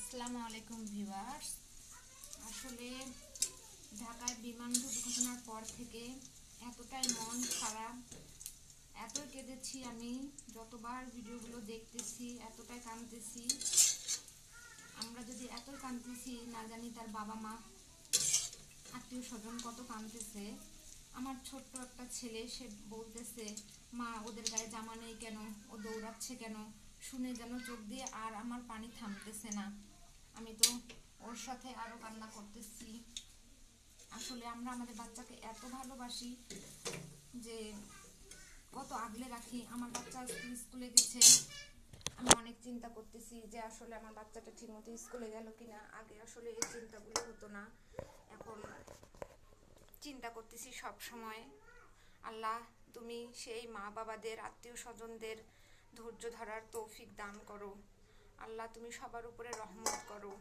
আসসালামু আলাইকুম ভিউয়ার্স। আসলে ঢাকায় বিমান দুর্ঘটনার পর থেকে এতটাই মন খারাপ, এতই কেঁদেছি আমি। যতবার ভিডিওগুলো দেখতেছি এতটাই কাঁদতেছি। আমরা যদি এতই কাঁদতেছি, না জানি তার বাবা মা আত্মীয় স্বজন কত কাঁদতেছে। আমার ছোট্ট একটা ছেলে, সে বলতেছে, মা ওদের গায়ে জামা নেই কেন, ও দৌড়াচ্ছে কেন। শুনে যেন চোখ দিয়ে আর আমার পানি থামতেছে না। আমি তো ওর সাথে আরো কান্না করতেছি। আসলে আমরা আমাদের বাচ্চাকে এত ভালোবাসি যে কত আগলে রাখি। আমার বাচ্চা আজকে স্কুলে গেছে, আমি অনেক চিন্তা করতেছি যে আসলে আমার বাচ্চাটা ঠিকমতো স্কুলে গেল কিনা। আগে আসলে এই চিন্তাগুলো হতো না, এখন চিন্তা করতেছি সব সময়। আল্লাহ, তুমি সেই মা বাবাদের, আত্মীয় স্বজনদের ধৈর্য ধরার তৌফিক দান করো। আল্লাহ, তুমি সবার উপরে রহমত করো।